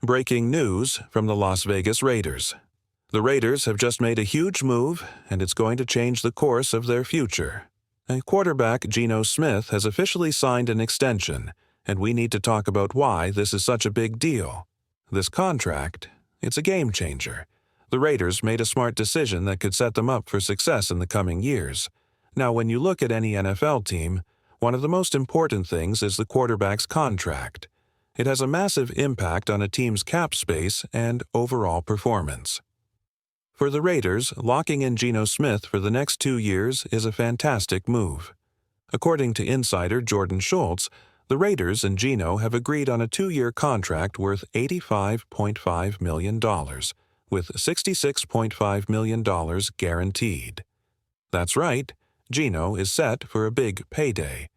Breaking news from the Las Vegas Raiders. The Raiders have just made a huge move, and it's going to change the course of their future. Quarterback Geno Smith has officially signed an extension, and we need to talk about why this is such a big deal. This contract, it's a game changer. The Raiders made a smart decision that could set them up for success in the coming years. Now, when you look at any NFL team, one of the most important things is the quarterback's contract. It has a massive impact on a team's cap space and overall performance. For the Raiders, locking in Geno Smith for the next 2 years is a fantastic move. According to insider Jordan Schultz, the Raiders and Geno have agreed on a 2-year contract worth $85.5 million, with $66.5 million guaranteed. That's right, Geno is set for a big payday.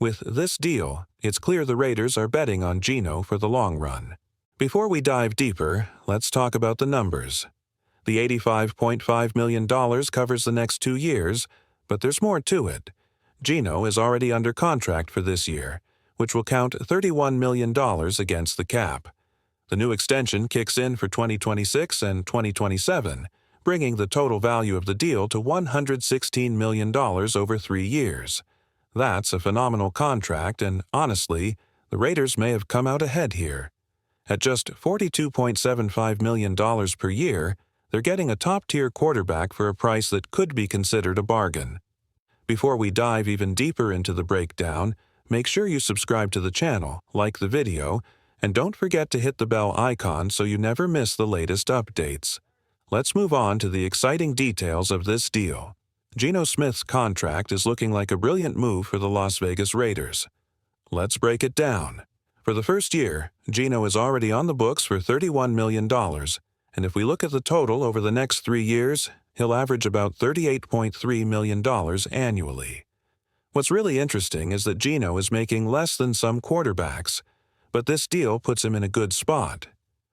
With this deal, it's clear the Raiders are betting on Geno for the long run. Before we dive deeper, let's talk about the numbers. The $85.5 million covers the next 2 years, but there's more to it. Geno is already under contract for this year, which will count $31 million against the cap. The new extension kicks in for 2026 and 2027, bringing the total value of the deal to $116 million over 3 years. That's a phenomenal contract, and honestly, the Raiders may have come out ahead here. At just $42.75 million per year, they're getting a top-tier quarterback for a price that could be considered a bargain. Before we dive even deeper into the breakdown, make sure you subscribe to the channel, like the video, and don't forget to hit the bell icon so you never miss the latest updates. Let's move on to the exciting details of this deal. Geno Smith's contract is looking like a brilliant move for the Las Vegas Raiders. Let's break it down. For the first year, Geno is already on the books for $31 million, and if we look at the total over the next 3 years, he'll average about $38.3 million annually. What's really interesting is that Geno is making less than some quarterbacks, but this deal puts him in a good spot.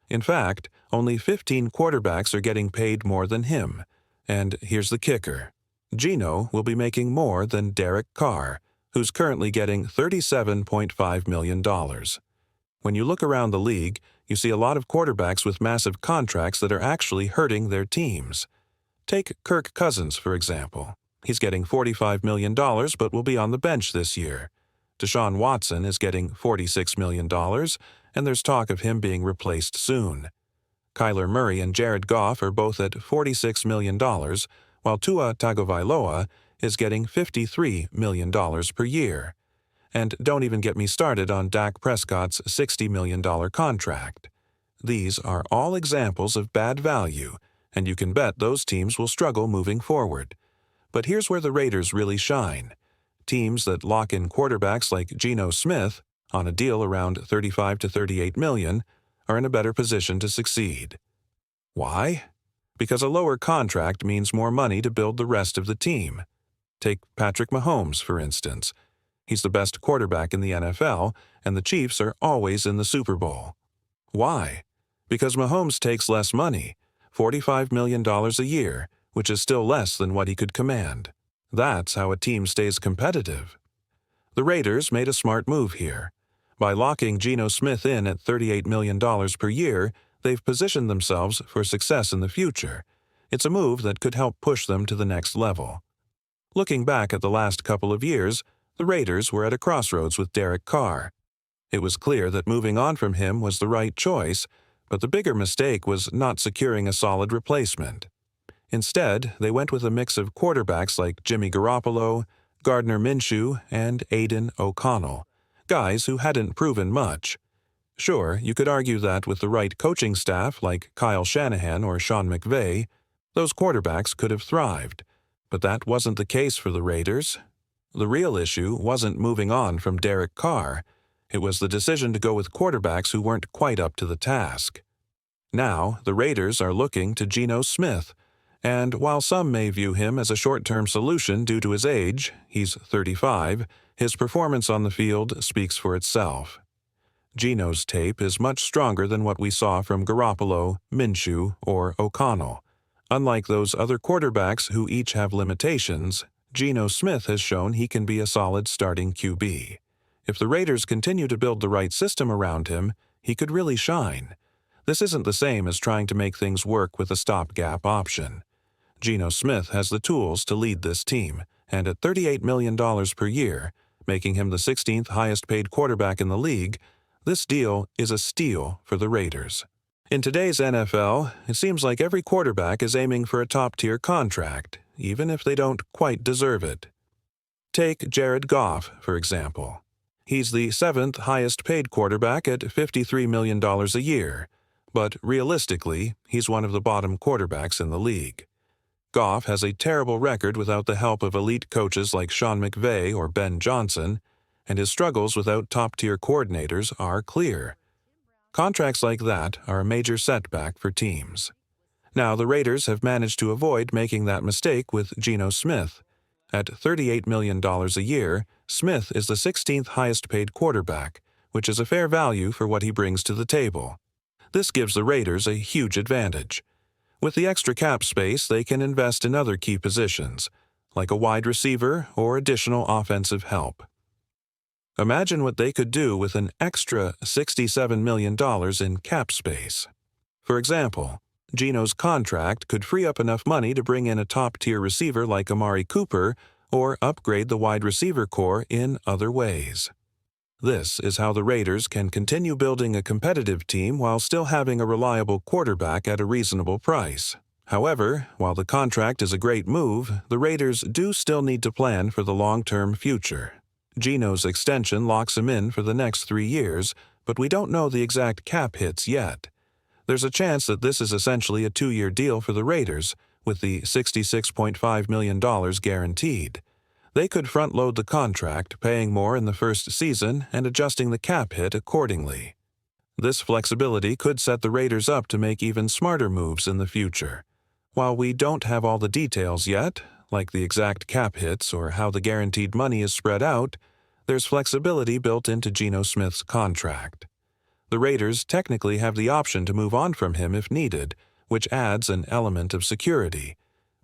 In fact, only 15 quarterbacks are getting paid more than him, and here's the kicker. Geno will be making more than Derek Carr, who's currently getting $37.5 million. When you look around the league, you see a lot of quarterbacks with massive contracts that are actually hurting their teams. Take Kirk Cousins, for example. He's getting $45 million but will be on the bench this year. Deshaun Watson is getting $46 million, and there's talk of him being replaced soon. Kyler Murray and Jared Goff are both at $46 million, while Tua Tagovailoa is getting $53 million per year. And don't even get me started on Dak Prescott's $60 million contract. These are all examples of bad value, and you can bet those teams will struggle moving forward. But here's where the Raiders really shine. Teams that lock in quarterbacks like Geno Smith on a deal around $35 to $38 million are in a better position to succeed. Why? Because a lower contract means more money to build the rest of the team. Take Patrick Mahomes, for instance. He's the best quarterback in the NFL, and the Chiefs are always in the Super Bowl. Why? Because Mahomes takes less money, $45 million a year, which is still less than what he could command. That's how a team stays competitive. The Raiders made a smart move here. By locking Geno Smith in at $38 million per year, they've positioned themselves for success in the future. It's a move that could help push them to the next level. Looking back at the last couple of years, the Raiders were at a crossroads with Derek Carr. It was clear that moving on from him was the right choice, but the bigger mistake was not securing a solid replacement. Instead, they went with a mix of quarterbacks like Jimmy Garoppolo, Gardner Minshew, and Aidan O'Connell, guys who hadn't proven much. Sure, you could argue that with the right coaching staff like Kyle Shanahan or Sean McVay, those quarterbacks could have thrived. But that wasn't the case for the Raiders. The real issue wasn't moving on from Derek Carr. It was the decision to go with quarterbacks who weren't quite up to the task. Now, the Raiders are looking to Geno Smith, and while some may view him as a short-term solution due to his age, he's 35, his performance on the field speaks for itself. Geno's tape is much stronger than what we saw from Garoppolo, Minshew, or O'Connell. Unlike those other quarterbacks who each have limitations, Geno Smith has shown he can be a solid starting QB. If the Raiders continue to build the right system around him, he could really shine. This isn't the same as trying to make things work with a stopgap option. Geno Smith has the tools to lead this team, and at $38 million per year, making him the 16th highest-paid quarterback in the league, this deal is a steal for the Raiders. In today's NFL, it seems like every quarterback is aiming for a top-tier contract, even if they don't quite deserve it. Take Jared Goff, for example. He's the 7th highest-paid quarterback at $53 million a year, but realistically, he's one of the bottom quarterbacks in the league. Goff has a terrible record without the help of elite coaches like Sean McVay or Ben Johnson, and his struggles without top-tier coordinators are clear. Contracts like that are a major setback for teams. Now, the Raiders have managed to avoid making that mistake with Geno Smith. At $38 million a year, Smith is the 16th highest-paid quarterback, which is a fair value for what he brings to the table. This gives the Raiders a huge advantage. With the extra cap space, they can invest in other key positions, like a wide receiver or additional offensive help. Imagine what they could do with an extra $67 million in cap space. For example, Geno's contract could free up enough money to bring in a top-tier receiver like Amari Cooper or upgrade the wide receiver core in other ways. This is how the Raiders can continue building a competitive team while still having a reliable quarterback at a reasonable price. However, while the contract is a great move, the Raiders do still need to plan for the long-term future. Geno's extension locks him in for the next 3 years, but we don't know the exact cap hits yet. There's a chance that this is essentially a 2-year deal for the Raiders, with the $66.5 million guaranteed. They could front-load the contract, paying more in the first season and adjusting the cap hit accordingly. This flexibility could set the Raiders up to make even smarter moves in the future. While we don't have all the details yet, like the exact cap hits or how the guaranteed money is spread out, there's flexibility built into Geno Smith's contract. The Raiders technically have the option to move on from him if needed, which adds an element of security.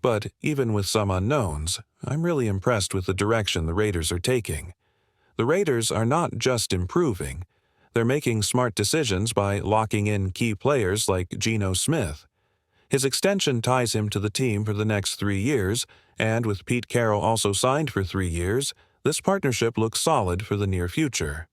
But even with some unknowns, I'm really impressed with the direction the Raiders are taking. The Raiders are not just improving. They're making smart decisions by locking in key players like Geno Smith. His extension ties him to the team for the next 3 years, and with Pete Carroll also signed for 3 years, this partnership looks solid for the near future.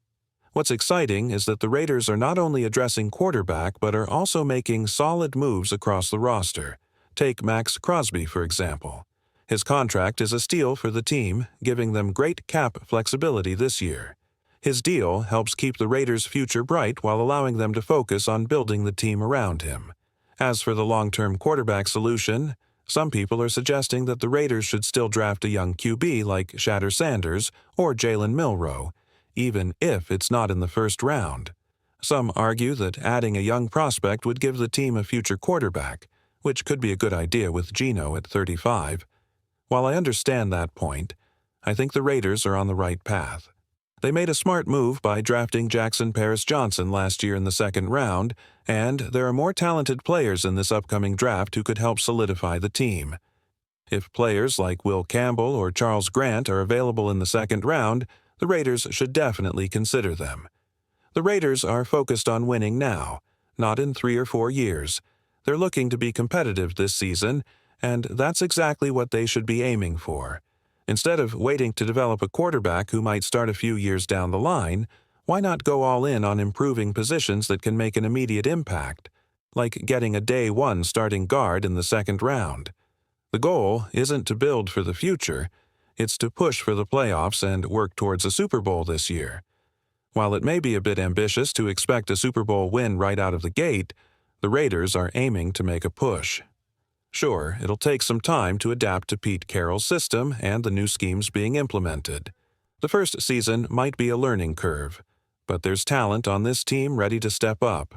What's exciting is that the Raiders are not only addressing quarterback but are also making solid moves across the roster. Take Max Crosby, for example. His contract is a steal for the team, giving them great cap flexibility this year. His deal helps keep the Raiders' future bright while allowing them to focus on building the team around him. As for the long-term quarterback solution, some people are suggesting that the Raiders should still draft a young QB like Shatter Sanders or Jalen Milroe, even if it's not in the first round. Some argue that adding a young prospect would give the team a future quarterback, which could be a good idea with Geno at 35. While I understand that point, I think the Raiders are on the right path. They made a smart move by drafting Jackson Paris-Johnson last year in the second round, and there are more talented players in this upcoming draft who could help solidify the team. If players like Will Campbell or Charles Grant are available in the second round, the Raiders should definitely consider them. The Raiders are focused on winning now, not in 3 or 4 years. They're looking to be competitive this season, and that's exactly what they should be aiming for. Instead of waiting to develop a quarterback who might start a few years down the line, why not go all in on improving positions that can make an immediate impact, like getting a day 1 starting guard in the second round? The goal isn't to build for the future, it's to push for the playoffs and work towards a Super Bowl this year. While it may be a bit ambitious to expect a Super Bowl win right out of the gate, the Raiders are aiming to make a push. Sure, it'll take some time to adapt to Pete Carroll's system and the new schemes being implemented. The first season might be a learning curve, but there's talent on this team ready to step up.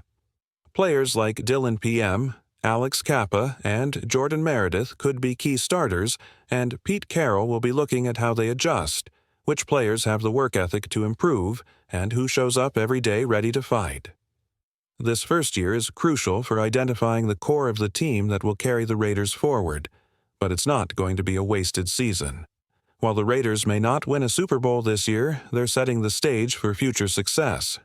Players like Dylan PM, Alex Kappa, and Jordan Meredith could be key starters, and Pete Carroll will be looking at how they adjust, which players have the work ethic to improve, and who shows up every day ready to fight. This first year is crucial for identifying the core of the team that will carry the Raiders forward, but it's not going to be a wasted season. While the Raiders may not win a Super Bowl this year, they're setting the stage for future success,